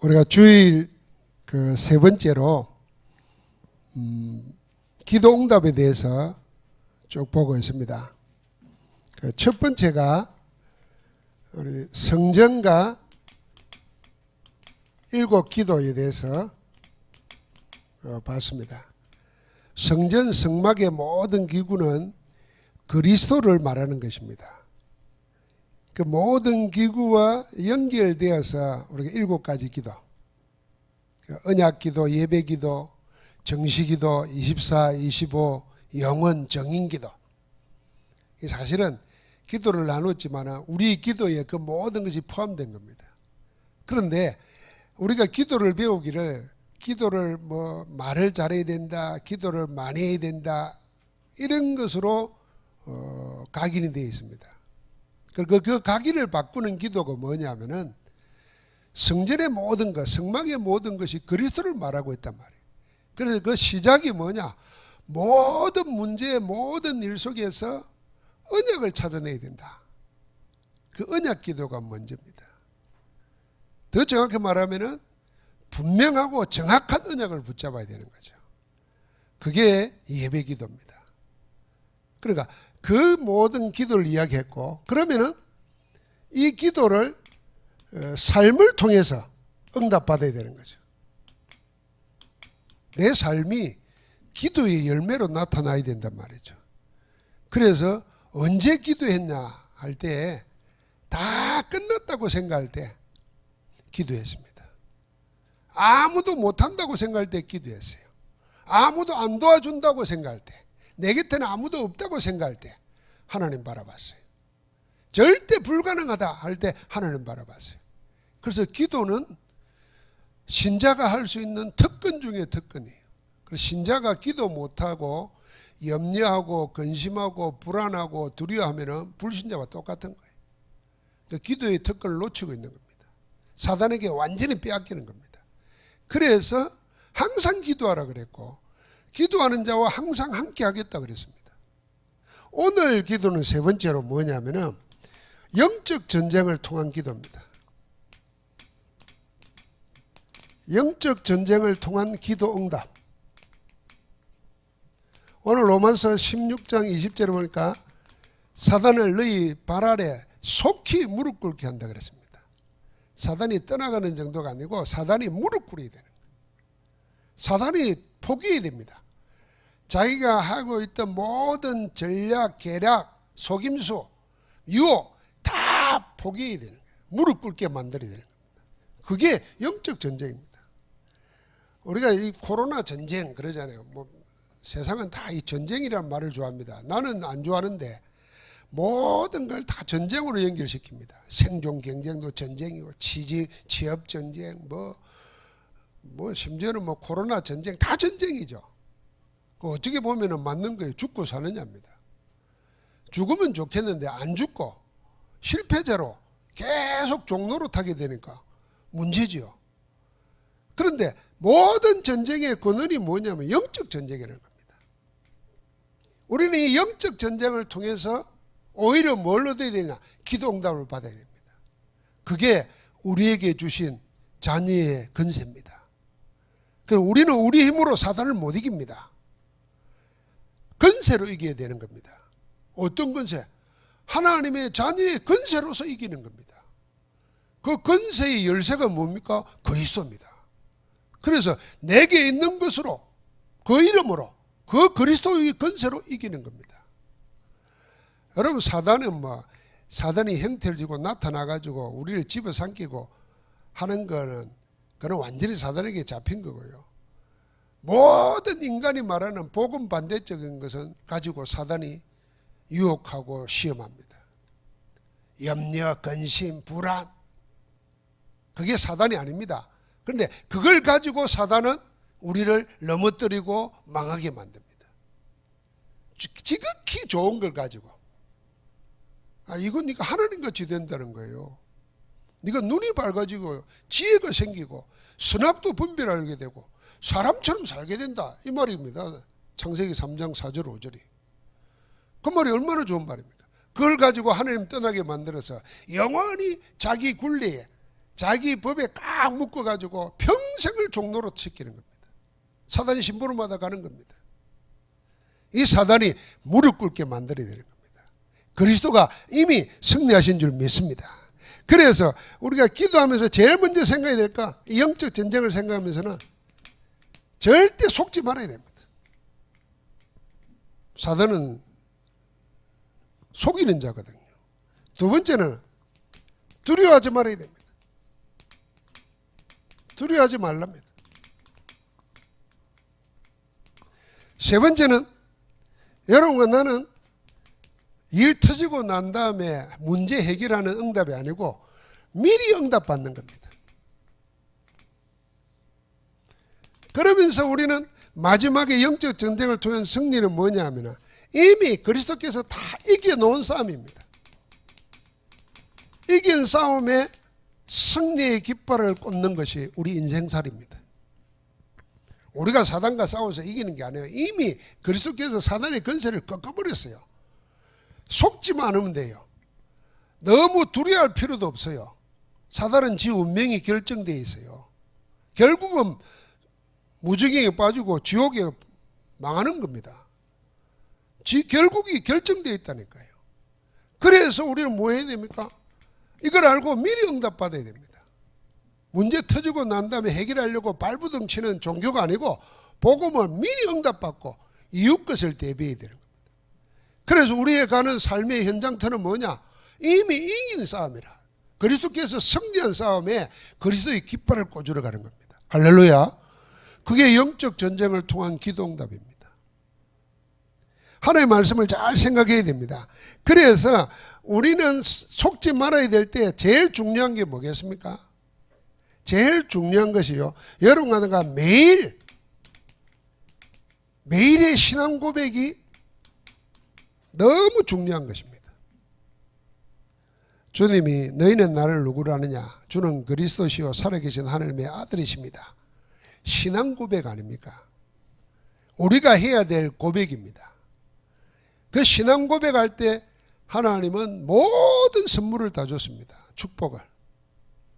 우리가 주일 그 세 번째로 기도 응답에 대해서 쭉 보고 있습니다. 그 첫 번째가 우리 성전과 일곱 기도에 대해서 봤습니다. 성전 성막의 모든 기구는 그리스도를 말하는 것입니다. 그 모든 기구와 연결되어서 우리가 일곱 가지 기도, 언약기도, 예배기도, 정시기도, 24, 25, 영원, 정인기도. 사실은 기도를 나눴지만 우리 기도에 그 모든 것이 포함된 겁니다. 그런데 우리가 기도를 배우기를 기도를 뭐 말을 잘해야 된다, 기도를 많이 해야 된다 이런 것으로 각인이 되어 있습니다. 그리고 그 각인을 바꾸는 기도가 뭐냐면은 성전의 모든 것, 성막의 모든 것이 그리스도를 말하고 있단 말이에요. 그래서 그 시작이 뭐냐? 모든 문제, 모든 일 속에서 언약을 찾아내야 된다. 그 언약 기도가 먼저입니다. 더 정확히 말하면은 분명하고 정확한 언약을 붙잡아야 되는 거죠. 그게 예배 기도입니다. 그러니까 그 모든 기도를 이야기했고, 그러면은 이 기도를 삶을 통해서 응답받아야 되는 거죠. 내 삶이 기도의 열매로 나타나야 된단 말이죠. 그래서 언제 기도했냐 할 때 다 끝났다고 생각할 때 기도했습니다. 아무도 못한다고 생각할 때 기도했어요. 아무도 안 도와준다고 생각할 때, 내 곁에는 아무도 없다고 생각할 때 하나님 바라봤어요. 절대 불가능하다 할 때 하나님 바라봤어요. 그래서 기도는 신자가 할 수 있는 특권 중에 특권이에요. 그래서 신자가 기도 못하고 염려하고 근심하고 불안하고 두려워하면 불신자와 똑같은 거예요. 그러니까 기도의 특권을 놓치고 있는 겁니다. 사단에게 완전히 빼앗기는 겁니다. 그래서 항상 기도하라 그랬고, 기도하는 자와 항상 함께 하겠다 그랬습니다. 오늘 기도는 세 번째로 뭐냐면은 영적 전쟁을 통한 기도입니다. 영적 전쟁을 통한 기도 응답. 오늘 로마서 16장 20절에 보니까 사단을 너희 발 아래 속히 무릎 꿇게 한다 그랬습니다. 사단이 떠나가는 정도가 아니고 사단이 무릎 꿇어야 되는 거예요. 사단이 포기해야 됩니다. 자기가 하고 있던 모든 전략, 계략, 속임수, 유혹 다 포기해야 되는 거예요. 무릎 꿇게 만들어야 되는 겁니다. 그게 영적 전쟁입니다. 우리가 이 코로나 전쟁 그러잖아요. 뭐 세상은 다 이 전쟁이라는 말을 좋아합니다. 나는 안 좋아하는데 모든 걸 다 전쟁으로 연결시킵니다. 생존 경쟁도 전쟁이고 취업 전쟁 뭐 심지어는 뭐 코로나 전쟁 다 전쟁이죠. 그 어떻게 보면은 맞는 거예요. 죽고 사느냐입니다. 죽으면 좋겠는데 안 죽고 실패자로 계속 종로로 타게 되니까 문제지요. 그런데 모든 전쟁의 근원이 뭐냐면 영적 전쟁이라는 겁니다. 우리는 이 영적 전쟁을 통해서 오히려 뭘 얻어야 되냐? 기도 응답을 받아야 됩니다. 그게 우리에게 주신 자녀의 권세입니다. 우리는 우리 힘으로 사단을 못 이깁니다. 권세로 이겨야 되는 겁니다. 어떤 권세? 하나님의 자녀의 권세로서 이기는 겁니다. 그 권세의 열쇠가 뭡니까? 그리스도입니다. 그래서 내게 있는 것으로, 그 이름으로, 그 그리스도의 권세로 이기는 겁니다. 여러분, 사단이 형태를 쥐고 나타나가지고 우리를 집어삼키고 하는 거는 그건 완전히 사단에게 잡힌 거고요. 모든 인간이 말하는 복음 반대적인 것은 가지고 사단이 유혹하고 시험합니다. 염려, 근심, 불안. 그게 사단이 아닙니다. 그런데 그걸 가지고 사단은 우리를 넘어뜨리고 망하게 만듭니다. 지극히 좋은 걸 가지고. 이건 네가 하나님같이 된다는 거예요. 네가 눈이 밝아지고 지혜가 생기고 선악도 분별하게 되고 사람처럼 살게 된다. 이 말입니다. 창세기 3장 4절 5절이. 그 말이 얼마나 좋은 말입니까? 그걸 가지고 하나님 떠나게 만들어서 영원히 자기 굴레에 자기 법에 꽉 묶어가지고 평생을 종로로 시키는 겁니다. 사단 심부름하다 가는 겁니다. 이 사단이 무릎 꿇게 만들어야 되는 겁니다. 그리스도가 이미 승리하신 줄 믿습니다. 그래서 우리가 기도하면서 제일 먼저 생각해야 될까? 이 영적 전쟁을 생각하면서는 절대 속지 말아야 됩니다. 사단은 속이는 자거든요. 두 번째는 두려워하지 말아야 됩니다. 두려워하지 말랍니다. 세 번째는 여러분과 나는 일 터지고 난 다음에 문제 해결하는 응답이 아니고 미리 응답받는 겁니다. 그러면서 우리는 마지막에 영적 전쟁을 통한 승리는 뭐냐 하면 이미 그리스도께서 다 이겨놓은 싸움입니다. 이긴 싸움에 승리의 깃발을 꽂는 것이 우리 인생살입니다. 우리가 사단과 싸워서 이기는 게 아니에요. 이미 그리스도께서 사단의 권세를 꺾어버렸어요. 속지만 않으면 돼요. 너무 두려워할 필요도 없어요. 사단은 지 운명이 결정되어 있어요. 결국은 무지경에 빠지고 지옥에 망하는 겁니다. 결국이 결정되어 있다니까요. 그래서 우리는 뭐 해야 됩니까? 이걸 알고 미리 응답받아야 됩니다. 문제 터지고 난 다음에 해결하려고 발부둥 치는 종교가 아니고 복음을 미리 응답받고 이웃 것을 대비해야 되는 겁니다. 그래서 우리의 가는 삶의 현장터는 뭐냐? 이미 이긴 싸움이라. 그리스도께서 승리한 싸움에 그리스도의 깃발을 꽂으러 가는 겁니다. 할렐루야. 그게 영적 전쟁을 통한 기도 응답입니다. 하나님의 말씀을 잘 생각해야 됩니다. 그래서 우리는 속지 말아야 될 때 제일 중요한 게 뭐겠습니까? 제일 중요한 것이요. 여러분과 매일의 신앙 고백이 너무 중요한 것입니다. 주님이 너희는 나를 누구로 아느냐? 주는 그리스도시요 살아계신 하나님의 아들이십니다. 신앙 고백 아닙니까? 우리가 해야 될 고백입니다. 그 신앙 고백할 때 하나님은 모든 선물을 다 줬습니다. 축복을.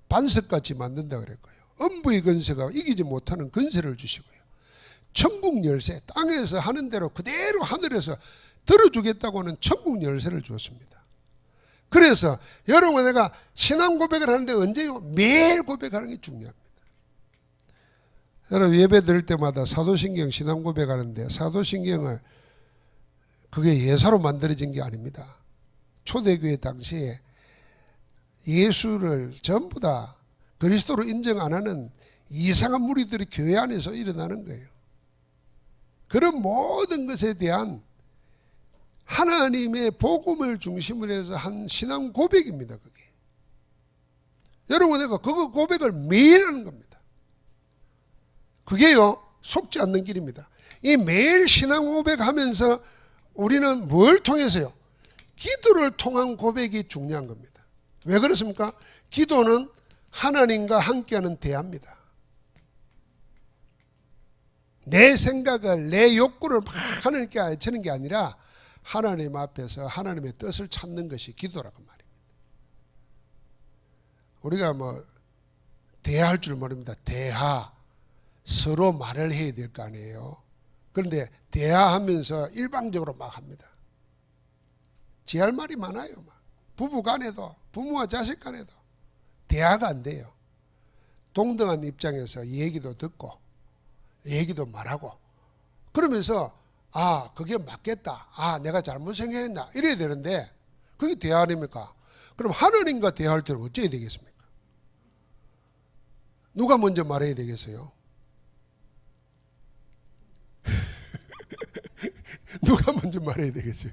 반석같이 만든다 그랬고요. 음부의 권세가 이기지 못하는 권세를 주시고요. 천국 열쇠, 땅에서 하는 대로 그대로 하늘에서 들어주겠다고 하는 천국 열쇠를 주었습니다. 그래서 여러분 내가 신앙 고백을 하는데 언제요? 매일 고백하는 게 중요합니다. 여러분 예배 드릴 때마다 사도신경 신앙 고백하는데 사도신경을 그게 예사로 만들어진 게 아닙니다. 초대교회 당시에 예수를 전부 다 그리스도로 인정 안 하는 이상한 무리들이 교회 안에서 일어나는 거예요. 그런 모든 것에 대한 하나님의 복음을 중심으로 해서 한 신앙 고백입니다. 그게. 여러분 내가 그거 고백을 매일 하는 겁니다. 그게요 속지 않는 길입니다. 이 매일 신앙 고백하면서 우리는 뭘 통해서요? 기도를 통한 고백이 중요한 겁니다. 왜 그렇습니까? 기도는 하나님과 함께하는 대화입니다. 내 생각을 내 욕구를 막 하나님께 알치는 게 아니라 하나님 앞에서 하나님의 뜻을 찾는 것이 기도라고 말입니다. 우리가 뭐 대화할 줄 모릅니다. 대화 서로 말을 해야 될 거 아니에요. 그런데 대화하면서 일방적으로 막 합니다. 지할 말이 많아요. 막. 부부 간에도 부모와 자식 간에도 대화가 안 돼요. 동등한 입장에서 얘기도 듣고 얘기도 말하고 그러면서 아 그게 맞겠다. 아 내가 잘못 생각했나 이래야 되는데 그게 대화 아닙니까? 그럼 하나님과 대화할 때는 어찌해야 되겠습니까? 누가 먼저 말해야 되겠어요? 누가 먼저 말해야 되겠어요?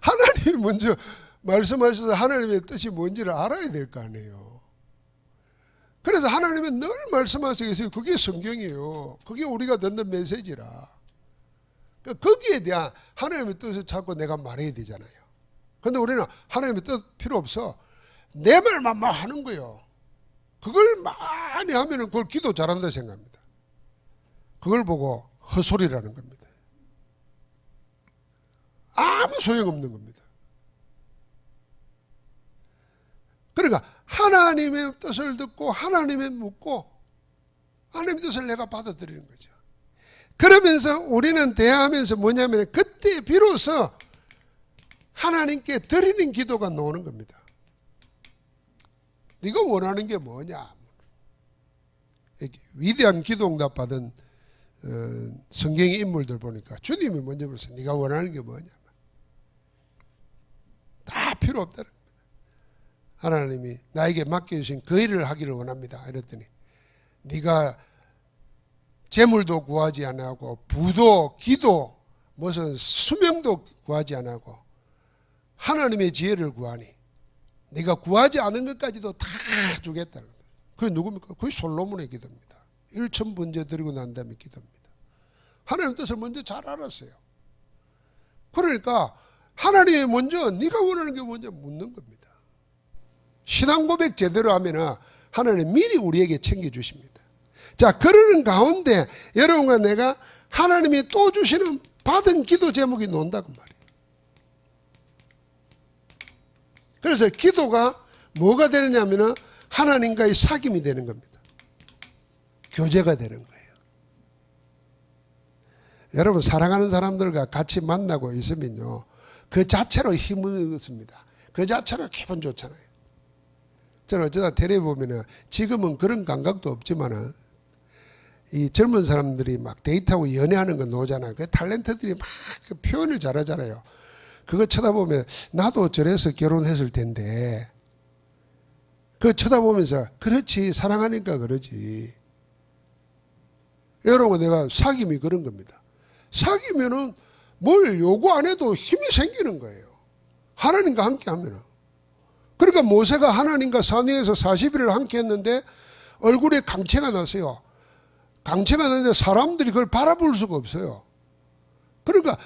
하나님이 먼저 말씀하셔서 하나님의 뜻이 뭔지를 알아야 될 거 아니에요. 그래서 하나님은 늘 말씀하시고 계세요. 그게 성경이에요. 그게 우리가 듣는 메시지라. 거기에 대한 하나님의 뜻을 찾고 내가 말해야 되잖아요. 그런데 우리는 하나님의 뜻 필요 없어. 내 말만 막 하는 거예요. 그걸 많이 하면 그걸 기도 잘한다 생각합니다. 그걸 보고 헛소리라는 겁니다. 아무 소용없는 겁니다. 그래 그러니까 하나님의 뜻을 듣고 하나님의 묻고 하나님의 뜻을 내가 받아들이는 거죠. 그러면서 우리는 대화하면서 뭐냐면 그때 비로소 하나님께 드리는 기도가 나오는 겁니다. 네가 원하는 게 뭐냐? 위대한 기도응답 받은 성경의 인물들 보니까 주님이 먼저 물었어요. 네가 원하는 게 뭐냐? 다 필요 없다는 겁니다. 하나님이 나에게 맡겨주신 그 일을 하기를 원합니다. 이랬더니 네가 재물도 구하지 않고 부도 기도 무슨 수명도 구하지 않고 하나님의 지혜를 구하니 네가 구하지 않은 것까지도 다 주겠다는 거예요. 그게 누굽니까? 그게 솔로몬의 기도입니다. 1,000번째 드리고 난 다음에 기도입니다. 하나님 뜻을 먼저 잘 알았어요. 그러니까 하나님이 먼저 네가 원하는 게 뭔지 묻는 겁니다. 신앙 고백 제대로 하면 하나님 미리 우리에게 챙겨주십니다. 자, 그러는 가운데 여러분과 내가 하나님이 또 주시는 받은 기도 제목이 논다고 말이에요. 그래서 기도가 뭐가 되느냐면 하나님과의 사귐이 되는 겁니다. 교제가 되는 거예요. 여러분 사랑하는 사람들과 같이 만나고 있으면요, 그 자체로 힘을 얻습니다. 그 자체로 기분 좋잖아요. 저는 어쩌다 텔레비 보면은 지금은 그런 감각도 없지만은 이 젊은 사람들이 막 데이트하고 연애하는 거 나오잖아요. 그 탤런트들이 막 그 표현을 잘하잖아요. 그거 쳐다보면 나도 저래서 결혼했을 텐데, 그거 쳐다보면서 그렇지 사랑하니까 그러지. 여러분 내가 사귐이 그런 겁니다. 사귀면은 뭘 요구 안 해도 힘이 생기는 거예요. 하나님과 함께 하면은. 그러니까 모세가 하나님과 산위에서 40일을 함께 했는데 얼굴에 강체가 났어요. 강체가 났는데 사람들이 그걸 바라볼 수가 없어요. 그러니까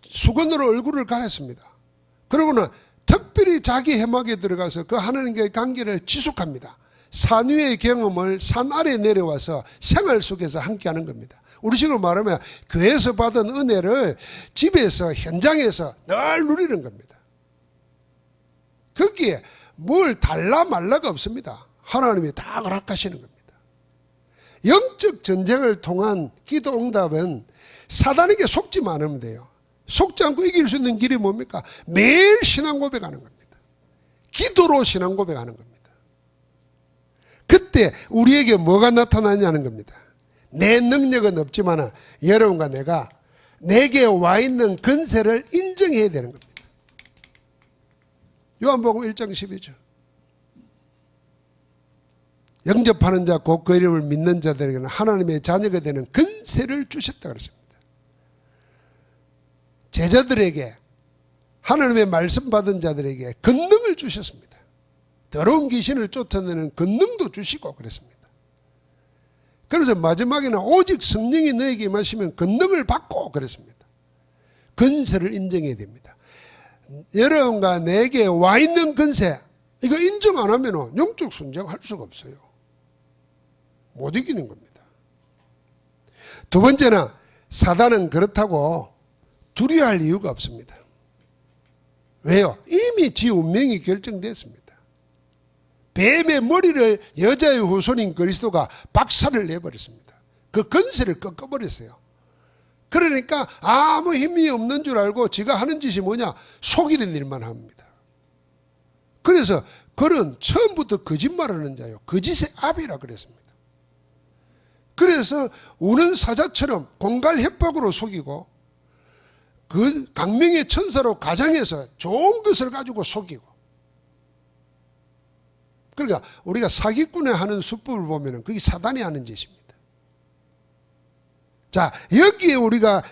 수건으로 얼굴을 가렸습니다. 그러고는 특별히 자기 해막에 들어가서 그 하나님과의 관계를 지속합니다. 산 위의 경험을 산 아래에 내려와서 생활 속에서 함께 하는 겁니다. 우리식으로 말하면 교회에서 받은 은혜를 집에서 현장에서 늘 누리는 겁니다. 거기에 뭘 달라 말라가 없습니다. 하나님이 다 허락하시는 겁니다. 영적 전쟁을 통한 기도 응답은 사단에게 속지만 않으면 돼요. 속지 않고 이길 수 있는 길이 뭡니까? 매일 신앙 고백하는 겁니다. 기도로 신앙 고백하는 겁니다. 그때 우리에게 뭐가 나타나냐는 겁니다. 내 능력은 없지만 여러분과 내가 내게 와 있는 근세를 인정해야 되는 겁니다. 요한복음 1장 12절. 영접하는 자 곧 그 이름을 믿는 자들에게는 하나님의 자녀가 되는 근세를 주셨다 그랬습니다. 제자들에게 하나님의 말씀 받은 자들에게 권능을 주셨습니다. 더러운 귀신을 쫓아내는 권능도 주시고 그랬습니다. 그래서 마지막에는 오직 성령이 너에게 임하시면 권능을 받고 그랬습니다. 권세를 인정해야 됩니다. 여러분과 내게 와 있는 권세, 이거 인정 안 하면 영적 순종할 수가 없어요. 못 이기는 겁니다. 두 번째는 사단은 그렇다고 두려워할 이유가 없습니다. 왜요? 이미 지 운명이 결정됐습니다. 뱀의 머리를 여자의 후손인 그리스도가 박살을 내버렸습니다. 그 권세를 꺾어버렸어요. 그러니까 아무 힘이 없는 줄 알고 지가 하는 짓이 뭐냐? 속이는 일만 합니다. 그래서 그는 처음부터 거짓말하는 자요, 거짓의 압이라 그랬습니다. 그래서 우는 사자처럼 공갈 협박으로 속이고 그 강명의 천사로 가정에서 좋은 것을 가지고 속이고, 그러니까 우리가 사기꾼에 하는 수법을 보면 그게 사단이 하는 짓입니다. 자, 여기에 우리가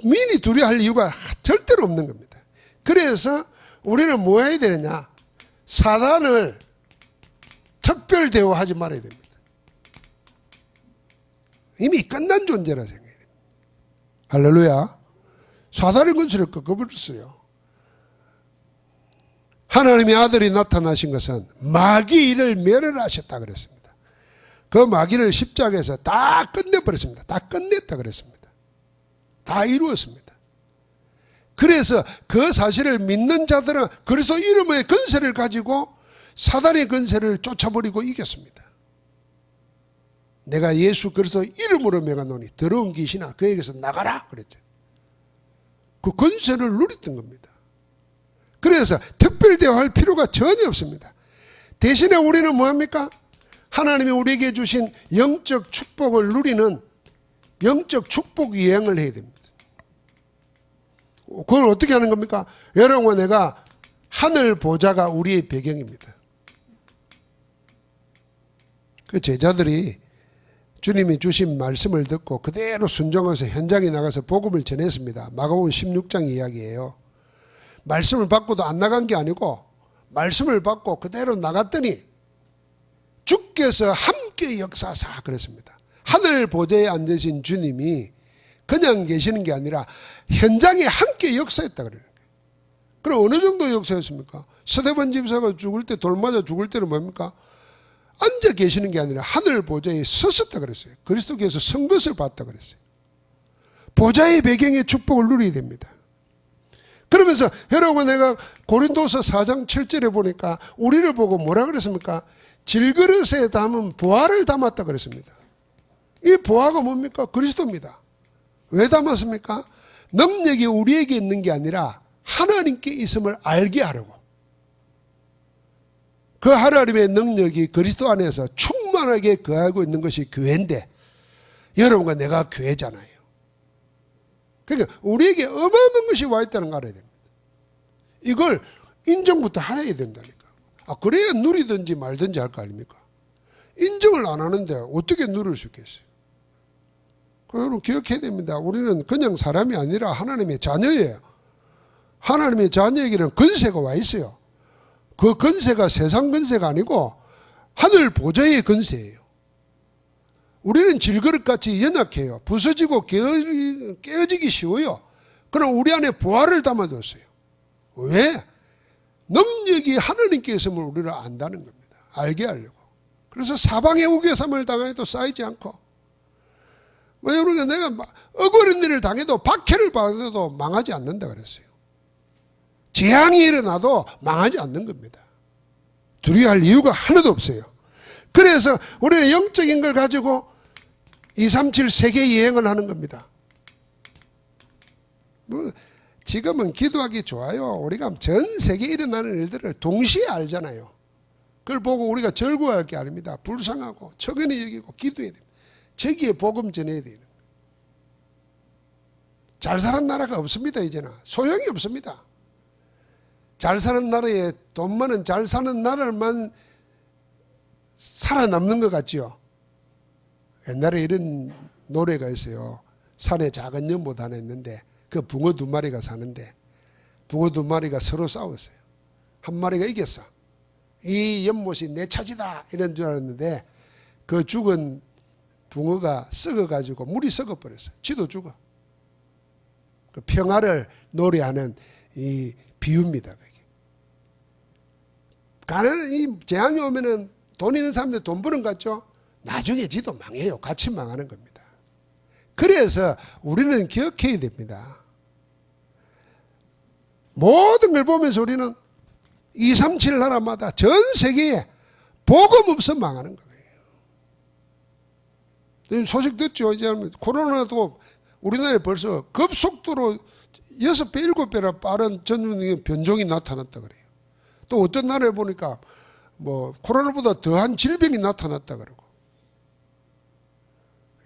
미리 두려워할 이유가 절대로 없는 겁니다. 그래서 우리는 뭐 해야 되느냐? 사단을 특별 대우하지 말아야 됩니다. 이미 끝난 존재라 생각해야 됩니다. 할렐루야. 사단의 권세를 꺾어버렸어요. 하나님의 아들이 나타나신 것은 마귀 일을 멸하셨다 그랬습니다. 그 마귀를 십자가에서 다 끝내버렸습니다. 다 끝냈다 그랬습니다. 다 이루었습니다. 그래서 그 사실을 믿는 자들은 그리스도 이름의 권세를 가지고 사단의 권세를 쫓아버리고 이겼습니다. 내가 예수 그리스도 이름으로 명하노니 더러운 귀신아 그에게서 나가라 그랬죠. 그 권세를 누렸던 겁니다. 그래서 특별 대화할 필요가 전혀 없습니다. 대신에 우리는 뭐합니까? 하나님이 우리에게 주신 영적 축복을 누리는 영적 축복 여행을 해야 됩니다. 그걸 어떻게 하는 겁니까? 여러분과 내가 하늘 보좌가 우리의 배경입니다. 그 제자들이 주님이 주신 말씀을 듣고 그대로 순종해서 현장에 나가서 복음을 전했습니다. 마가복음 16장 이야기예요. 말씀을 받고도 안 나간 게 아니고 말씀을 받고 그대로 나갔더니 주께서 함께 역사하사 그랬습니다. 하늘 보좌에 앉으신 주님이 그냥 계시는 게 아니라 현장에 함께 역사했다 그래요. 그럼 어느 정도 역사했습니까? 스데반 집사가 죽을 때 돌 맞아 죽을 때는 뭡니까? 앉아 계시는 게 아니라 하늘 보좌에 섰었다 그랬어요. 그리스도께서 선 것을 봤다 그랬어요. 보좌의 배경의 축복을 누려야 됩니다. 그러면서 여러분 내가 고린도서 4장 7절에 보니까 우리를 보고 뭐라 그랬습니까? 질그릇에 담은 보화를 담았다 그랬습니다. 이 보화가 뭡니까? 그리스도입니다. 왜 담았습니까? 능력이 우리에게 있는 게 아니라 하나님께 있음을 알게 하려고. 그 하나님의 능력이 그리스도 안에서 충만하게 거하고 있는 것이 교회인데 여러분과 내가 교회잖아요. 그러니까 우리에게 어마어마한 것이 와 있다는 걸 알아야 됩니다. 이걸 인정부터 해야 된다니까. 그래야 누리든지 말든지 할 거 아닙니까? 인정을 안 하는데 어떻게 누릴 수 있겠어요? 여러분 기억해야 됩니다. 우리는 그냥 사람이 아니라 하나님의 자녀예요. 하나님의 자녀에게는 권세가 와 있어요. 그 권세가 세상 권세가 아니고 하늘 보좌의 권세예요. 우리는 질그릇같이 연약해요. 부서지고 깨어지기 쉬워요. 그럼 우리 안에 보화를 담아뒀어요. 왜? 능력이 하나님께 있음을 우리를 안다는 겁니다. 알게 하려고. 그래서 사방의 우겨삼을 당해도 쌓이지 않고 뭐 여러분 내가 억울한 일을 당해도 박해를 받아도 망하지 않는다 그랬어요. 재앙이 일어나도 망하지 않는 겁니다. 두려워할 이유가 하나도 없어요. 그래서 우리는 영적인 걸 가지고 237 세계 여행을 하는 겁니다. 뭐 지금은 기도하기 좋아요. 우리가 전 세계에 일어나는 일들을 동시에 알잖아요. 그걸 보고 우리가 절구할 게 아닙니다. 불쌍하고 처근히 여기고 기도해야 됩니다. 저기에 복음 전해야 돼요. 잘 사는 나라가 없습니다. 이제는 소용이 없습니다. 잘 사는 나라에 돈 많은 잘 사는 나라만 살아남는 것 같지요. 옛날에 이런 노래가 있어요. 산에 작은 연못 하나 있는데 그 붕어 두 마리가 사는데 붕어 두 마리가 서로 싸웠어요. 한 마리가 이겼어. 이 연못이 내 차지다 이런 줄 알았는데 그 죽은 붕어가 썩어가지고 물이 썩어버렸어. 쥐도 죽어. 그 평화를 노래하는 이 비유입니다. 가난한 이 재앙이 오면은 돈 있는 사람들 돈 버는 것 같죠? 나중에 지도 망해요. 같이 망하는 겁니다. 그래서 우리는 기억해야 됩니다. 모든 걸 보면서 우리는 237 나라마다 전 세계에 복음 없어 망하는 거예요. 소식 듣죠? 이제 코로나도 우리나라에 벌써 급속도로 6배, 7배나 빠른 전염의 변종이 나타났다 그래요. 또 어떤 나라에 보니까 뭐 코로나보다 더한 질병이 나타났다 그러고.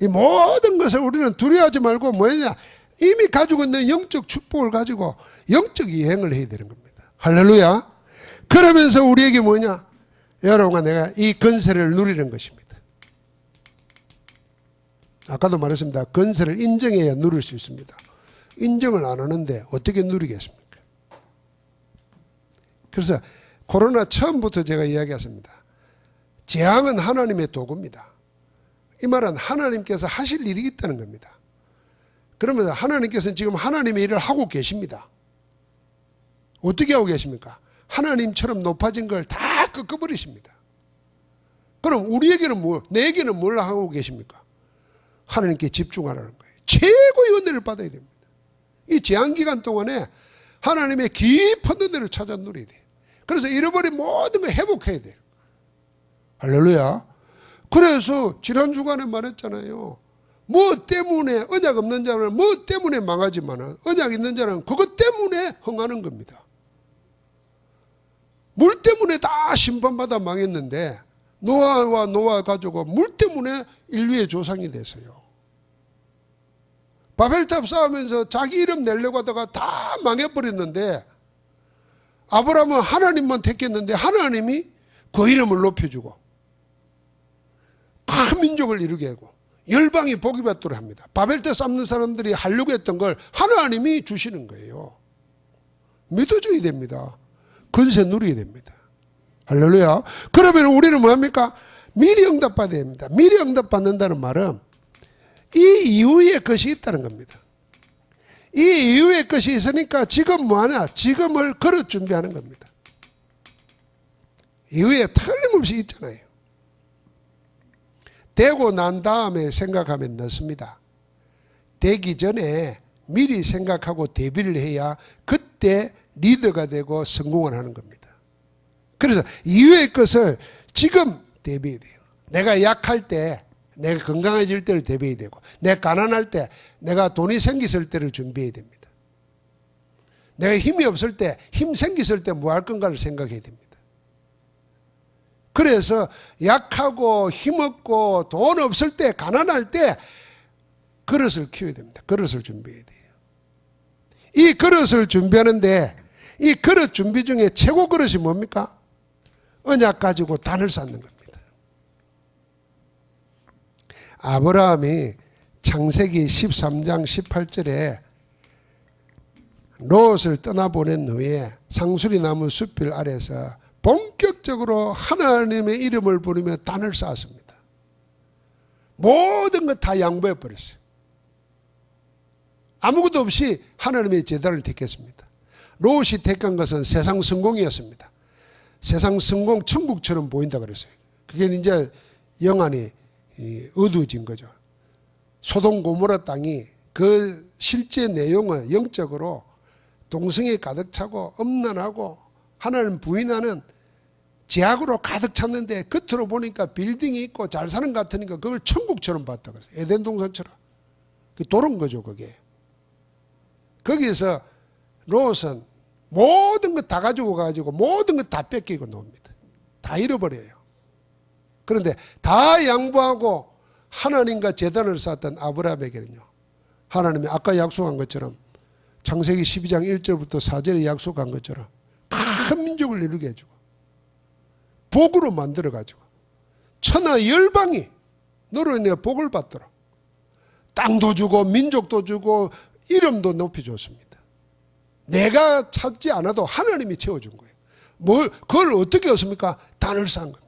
이 모든 것을 우리는 두려워하지 말고 뭐냐? 이미 가지고 있는 영적 축복을 가지고 영적 여행을 해야 되는 겁니다. 할렐루야. 그러면서 우리에게 뭐냐? 여러분과 내가 이 권세를 누리는 것입니다. 아까도 말했습니다. 권세를 인정해야 누릴 수 있습니다. 인정을 안 하는데 어떻게 누리겠습니까? 그래서 코로나 처음부터 제가 이야기했습니다. 재앙은 하나님의 도구입니다. 이 말은 하나님께서 하실 일이 있다는 겁니다. 그러면 하나님께서는 지금 하나님의 일을 하고 계십니다. 어떻게 하고 계십니까? 하나님처럼 높아진 걸 다 꺾어버리십니다. 그럼 우리에게는 내게는 뭘 하고 계십니까? 하나님께 집중하라는 거예요. 최고의 은혜를 받아야 됩니다. 이 재앙기간 동안에 하나님의 깊은 은혜를 찾아 누려야 돼요. 그래서 잃어버린 모든 걸 회복해야 돼요. 할렐루야. 그래서 지난 주간에 말했잖아요. 뭐 때문에 언약 없는 자는 뭐 때문에 망하지만 언약 있는 자는 그것 때문에 흥하는 겁니다. 물 때문에 다 심판받아 망했는데 노아와 노아 가지고 물 때문에 인류의 조상이 됐어요. 바벨탑 쌓으면서 자기 이름 내려고 하다가 다 망해버렸는데 아브라함은 하나님만 택했는데 하나님이 그 이름을 높여주고 큰 민족을 이루게 하고 열방이 복이 받도록 합니다. 바벨탑 쌓는 사람들이 하려고 했던 걸 하나님이 주시는 거예요. 믿어줘야 됩니다. 건세 누리게 됩니다. 할렐루야. 그러면 우리는 뭐합니까? 미리 응답받아야 됩니다. 미리 응답받는다는 말은 이 이후의 것이 있다는 겁니다. 이 이후의 것이 있으니까 지금 뭐하냐? 지금을 걸어 준비하는 겁니다. 이후에 틀림없이 있잖아요. 되고 난 다음에 생각하면 늦습니다. 되기 전에 미리 생각하고 대비를 해야 그때 리더가 되고 성공을 하는 겁니다. 그래서 이후의 것을 지금 대비해야 돼요. 내가 약할 때, 내가 건강해질 때를 대비해야 되고, 내가 가난할 때, 내가 돈이 생겼을 때를 준비해야 됩니다. 내가 힘이 없을 때, 힘 생겼을 때 뭐 할 건가를 생각해야 됩니다. 그래서 약하고 힘없고 돈 없을 때, 가난할 때 그릇을 키워야 됩니다. 그릇을 준비해야 돼요. 이 그릇을 준비하는데 이 그릇 준비 중에 최고 그릇이 뭡니까? 언약 가지고 단을 쌓는 겁니다. 아브라함이 창세기 13장 18절에 롯을 떠나보낸 후에 상수리 나무 숲길 아래서 본격적으로 하나님의 이름을 부르며 단을 쌓았습니다. 모든 것 다 양보해 버렸어요. 아무것도 없이 하나님의 제단을 택했습니다. 롯이 택한 것은 세상 성공이었습니다. 세상 성공 천국처럼 보인다 그랬어요. 그게 이제 영안이 어두워진 거죠. 소돔 고모라 땅이 그 실제 내용은 영적으로 동성이 가득 차고 엄난하고 하나님 부인하는 제약으로 가득 찼는데 겉으로 보니까 빌딩이 있고 잘 사는 것 같으니까 그걸 천국처럼 봤다 그랬어요. 에덴 동산처럼. 도른 거죠, 그게. 거기에서 롯은 모든 것 다 가지고 가지고 모든 것 다 뺏기고 놉니다. 다 잃어버려요. 그런데 다 양보하고 하나님과 제단을 쌓았던 아브라함에게는요, 하나님이 아까 약속한 것처럼 창세기 12장 1절부터 4절에 약속한 것처럼 큰 민족을 이루게 해주고 복으로 만들어가지고 천하 열방이 너로 인해 복을 받도록 땅도 주고 민족도 주고 이름도 높여줬습니다. 내가 찾지 않아도 하나님이 채워준 거예요. 그걸 어떻게 얻습니까? 단을 쌓은 겁니다.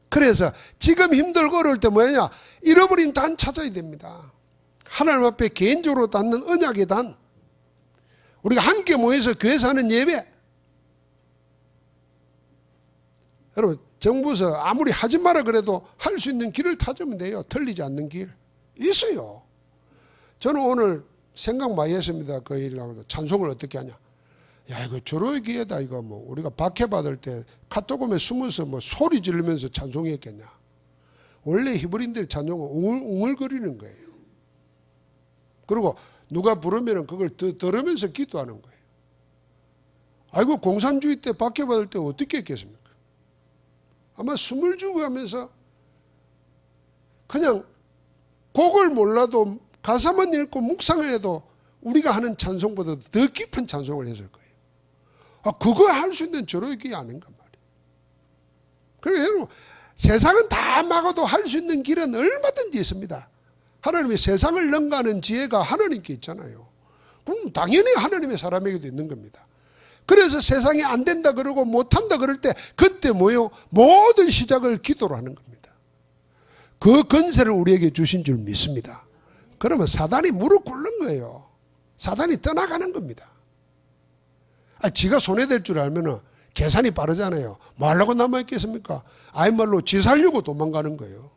그래서 지금 힘들고 어려울 때 뭐냐? 잃어버린 단 찾아야 됩니다. 하나님 앞에 개인적으로 닿는 언약의 단. 우리가 함께 모여서 교회에서 하는 예배. 여러분, 정부에서 아무리 하지 마라 그래도 할 수 있는 길을 찾으면 돼요. 틀리지 않는 길. 있어요. 저는 오늘 생각 많이 했습니다. 그 일을 하면서. 찬송을 어떻게 하냐. 야, 이거 절호의 기회다. 이거 뭐 우리가 박해받을 때 카톡홈에 숨어서 뭐 소리 지르면서 찬송했겠냐. 원래 히브리인들의 찬송은 웅얼거리는 거예요. 그리고 누가 부르면 그걸 들으면서 기도하는 거예요. 아이고, 공산주의 때 박해받을 때 어떻게 했겠습니까? 아마 숨을 죽어 하면서 그냥 곡을 몰라도 가사만 읽고 묵상을 해도 우리가 하는 찬송보다 더 깊은 찬송을 했을 거예요. 그거 할 수 있는 저런 게 아닌가 말이에요. 그래서 여러분, 세상은 다 막아도 할 수 있는 길은 얼마든지 있습니다. 하나님이 세상을 능가하는 지혜가 하나님께 있잖아요. 그럼 당연히 하나님의 사람에게도 있는 겁니다. 그래서 세상이 안 된다 그러고 못한다 그럴 때 그때 뭐요? 모든 시작을 기도로 하는 겁니다. 그 건세를 우리에게 주신 줄 믿습니다. 그러면 사단이 무릎 꿇는 거예요. 사단이 떠나가는 겁니다. 지가 손해될 줄 알면은 계산이 빠르잖아요. 뭐 하려고 남아있겠습니까? 아이 말로 지 살려고 도망가는 거예요.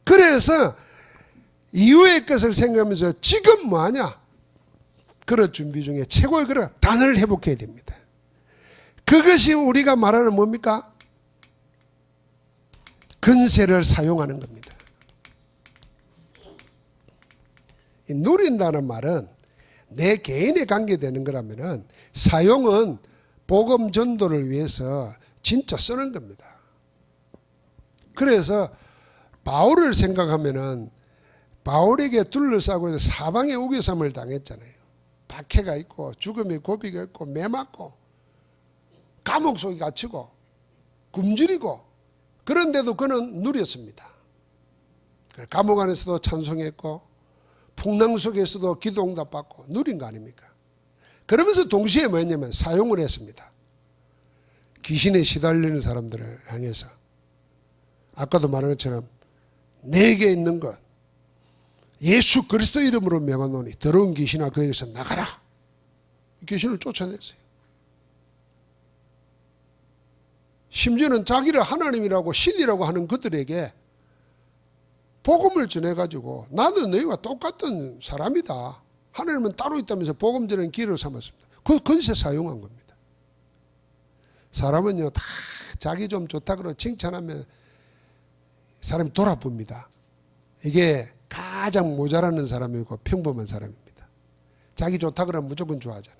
그래서 이후의 것을 생각하면서 지금 뭐하냐? 그릇 준비 중에 최고의 그릇 단을 회복해야 됩니다. 그것이 우리가 말하는 뭡니까? 근세를 사용하는 겁니다. 이 누린다는 말은 내 개인에 관계되는 거라면은 사용은 복음 전도를 위해서 진짜 쓰는 겁니다. 그래서 바울을 생각하면은 바울에게 둘러싸고 사방에 우겨쌈을 당했잖아요. 박해가 있고 죽음의 고비가 있고 매 맞고 감옥 속에 갇히고 굶주리고 그런데도 그는 누렸습니다. 감옥 안에서도 찬송했고 풍랑 속에서도 기도 응답받고 누린 거 아닙니까? 그러면서 동시에 뭐였냐면 사용을 했습니다. 귀신에 시달리는 사람들을 향해서 아까도 말한 것처럼 내게 있는 것 예수 그리스도 이름으로 명하노니 더러운 귀신아 그에게서 나가라. 귀신을 쫓아냈어요. 심지어는 자기를 하나님이라고 신이라고 하는 그들에게 복음을 전해가지고 나는 너희와 똑같은 사람이다. 하나님은 따로 있다면서 복음 전하는 기회를 삼았습니다. 그 건세 사용한 겁니다. 사람은요 다 자기 좀 좋다 그러고 칭찬하면 사람이 돌아봅니다. 이게 가장 모자라는 사람이고 평범한 사람입니다. 자기 좋다 그러면 무조건 좋아하잖아요.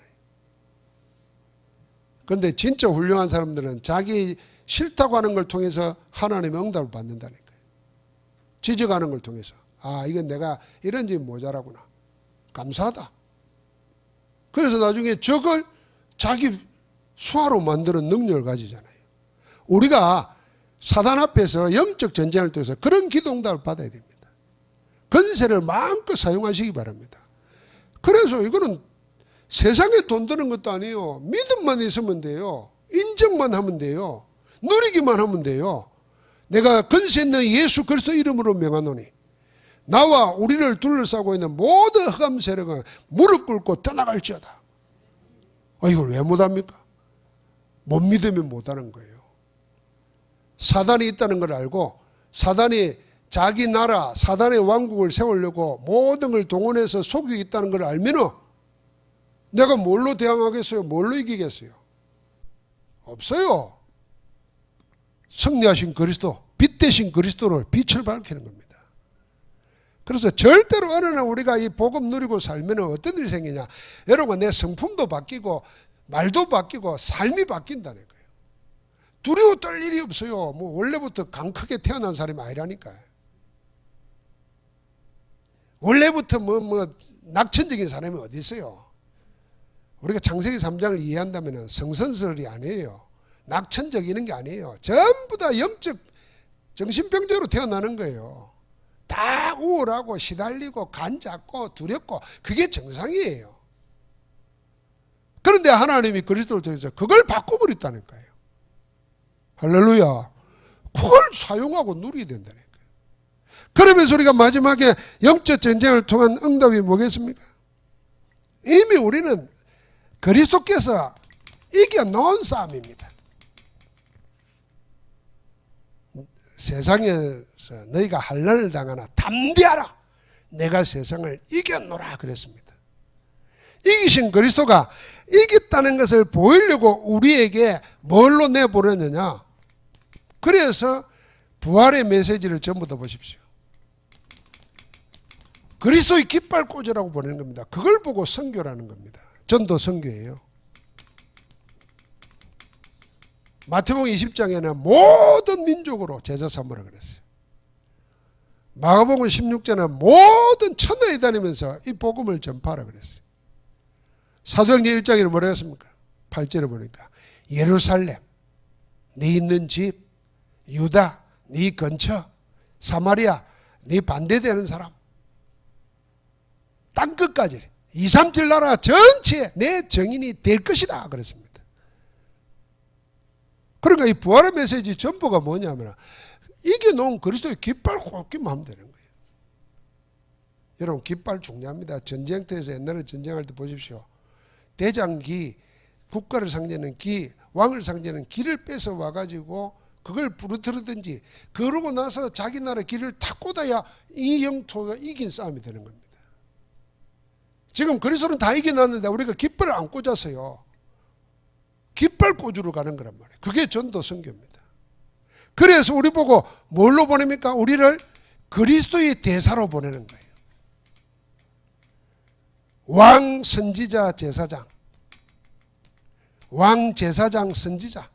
그런데 진짜 훌륭한 사람들은 자기 싫다고 하는 걸 통해서 하나님의 응답을 받는다니까요. 지적하는 걸 통해서 아 이건 내가 이런 점이 모자라구나. 감사하다. 그래서 나중에 저걸 자기 수화로 만드는 능력을 가지잖아요. 우리가 사단 앞에서 영적 전쟁을 통해서 그런 기도 응답을 받아야 됩니다. 건세를 마음껏 사용하시기 바랍니다. 그래서 이거는 세상에 돈 드는 것도 아니에요. 믿음만 있으면 돼요. 인정만 하면 돼요. 누리기만 하면 돼요. 내가 건세 있는 예수 그리스도 이름으로 명하노니 나와 우리를 둘러싸고 있는 모든 흑암 세력은 무릎 꿇고 떠나갈지어다. 이걸 왜 못합니까? 못 믿으면 못하는 거예요. 사단이 있다는 걸 알고 사단이 자기 나라 사단의 왕국을 세우려고 모든 걸 동원해서 속이고 있다는 걸 알면은 내가 뭘로 대항하겠어요? 뭘로 이기겠어요? 없어요. 승리하신 그리스도, 빛 대신 그리스도를 빛을 밝히는 겁니다. 그래서 절대로 어느 날 우리가 이 복음 누리고 살면 어떤 일이 생기냐. 여러분 내 성품도 바뀌고 말도 바뀌고 삶이 바뀐다는 거예요. 두려워 떨 일이 없어요. 뭐 원래부터 강크게 태어난 사람이 아니라니까요. 원래부터 뭐 낙천적인 사람이 어디 있어요. 우리가 창세기 3장을 이해한다면 성선설이 아니에요. 낙천적이는 게 아니에요. 전부 다 영적 정신병자로 태어나는 거예요. 다 우울하고 시달리고 간잡고 두렵고 그게 정상이에요. 그런데 하나님이 그리스도를 통해서 그걸 바꿔버렸다는 거예요. 할렐루야. 그걸 사용하고 누리게 된다는 거예요. 그러면서 우리가 마지막에 영적 전쟁을 통한 응답이 뭐겠습니까? 이미 우리는 그리스도께서 이겨놓은 싸움입니다. 세상에서 너희가 환난을 당하나 담대하라. 내가 세상을 이겼노라 그랬습니다. 이기신 그리스도가 이겼다는 것을 보이려고 우리에게 뭘로 내보냈느냐. 그래서 부활의 메시지를 전부 다 보십시오. 그리스도의 깃발 꽂으라고 보내는 겁니다. 그걸 보고 선교라는 겁니다. 전도 선교예요. 마태복음 20장에는 모든 민족으로 제자 삼으라 그랬어요. 마가복음 16장에는 모든 천하에 다니면서 이 복음을 전파하라 그랬어요. 사도행전 1장에는 뭐라 했습니까? 8절에 보니까 예루살렘, 네 있는 집, 유다, 네 근처, 사마리아, 네 반대되는 사람, 땅끝까지 2, 3칠 나라 전체에 내 정인이 될 것이다 그랬습니다. 그러니까 이 부활의 메시지 전부가 뭐냐면 이겨놓은 그리스도의 깃발 꽂기만 하면 되는 거예요. 여러분 깃발 중요합니다. 전쟁터에서 옛날에 전쟁할 때 보십시오. 대장기, 국가를 상징하는 기, 왕을 상징하는 기를 뺏어 와가지고 그걸 부르트르든지 그러고 나서 자기 나라 기를 탁 꽂아야 이 영토가 이긴 싸움이 되는 겁니다. 지금 그리스도는 다 이겨놨는데 우리가 깃발을 안 꽂았어요. 깃발 꽂으러 가는 거란 말이에요. 그게 전도 선교입니다. 그래서 우리 보고 뭘로 보냅니까? 우리를 그리스도의 대사로 보내는 거예요. 왕, 선지자, 제사장. 왕, 제사장, 선지자.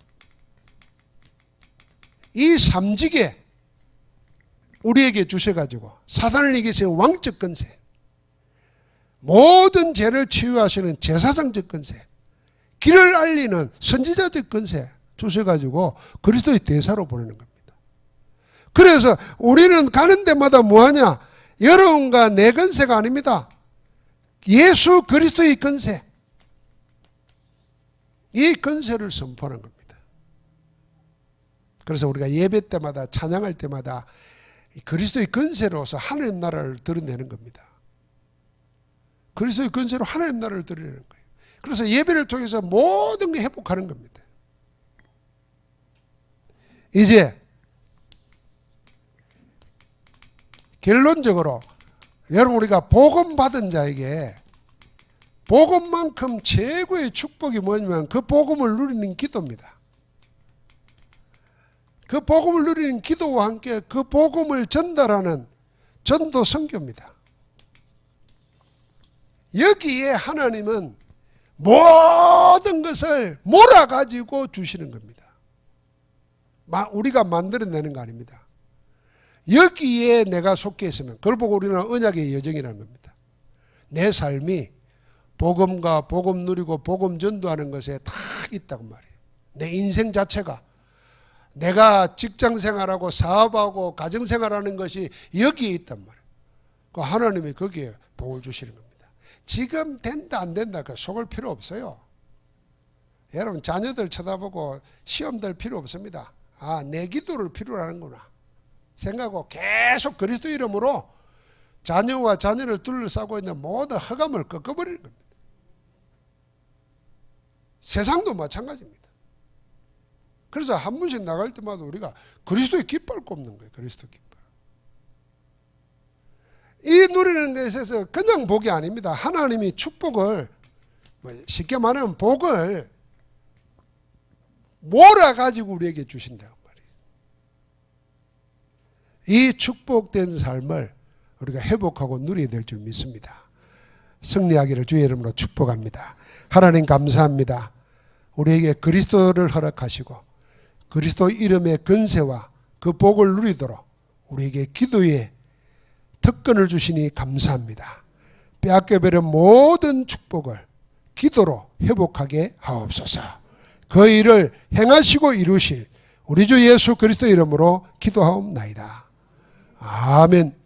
이 삼직에 우리에게 주셔가지고 사단을 이기시는 왕적 권세, 모든 죄를 치유하시는 제사장적 권세, 길을 알리는 선지자적 권세 주셔가지고 그리스도의 대사로 보내는 겁니다. 그래서 우리는 가는 데마다 뭐하냐? 여러분과 내 권세가 아닙니다. 예수 그리스도의 권세, 이 권세를 선포하는 겁니다. 그래서 우리가 예배 때마다 찬양할 때마다 그리스도의 권세로서 하나님 나라를 드러내는 겁니다. 그리스도의 권세로 하나님 나라를 드러내는 거예요. 그래서 예배를 통해서 모든 게 회복하는 겁니다. 이제 결론적으로 여러분, 우리가 복음 받은 자에게 복음만큼 최고의 축복이 뭐냐면 그 복음을 누리는 기도입니다. 그 복음을 누리는 기도와 함께 그 복음을 전달하는 전도 선교입니다. 여기에 하나님은 모든 것을 몰아가지고 주시는 겁니다. 우리가 만들어내는 거 아닙니다. 여기에 내가 속해 있으면 그걸 보고 우리는 언약의 여정이라는 겁니다. 내 삶이 복음과 복음 누리고 복음 전도하는 것에 다 있다고 말이에요. 내 인생 자체가, 내가 직장생활하고 사업하고 가정생활하는 것이 여기에 있단 말이에요. 그 하나님이 거기에 복을 주시는 겁니다. 지금 된다 안 된다 그 속을 필요 없어요. 여러분, 자녀들 쳐다보고 시험 될 필요 없습니다. 아, 내 기도를 필요로 하는구나 생각하고 계속 그리스도 이름으로 자녀와 자녀를 둘러싸고 있는 모든 허감을 꺾어버리는 겁니다. 세상도 마찬가지입니다. 그래서 한 번씩 나갈 때마다 우리가 그리스도의 깃발 꼽는 거예요. 그리스도 깃발. 이 누리는 것에 있어서 그냥 복이 아닙니다. 하나님이 축복을, 쉽게 말하면 복을 몰아가지고 우리에게 주신다고 말이에요. 이 축복된 삶을 우리가 회복하고 누려야 될 줄 믿습니다. 승리하기를 주의 이름으로 축복합니다. 하나님 감사합니다. 우리에게 그리스도를 허락하시고 그리스도 이름의 권세와 그 복을 누리도록 우리에게 기도의 특권을 주시니 감사합니다. 빼앗겨버린 모든 축복을 기도로 회복하게 하옵소서. 그 일을 행하시고 이루실 우리 주 예수 그리스도 이름으로 기도하옵나이다. 아멘.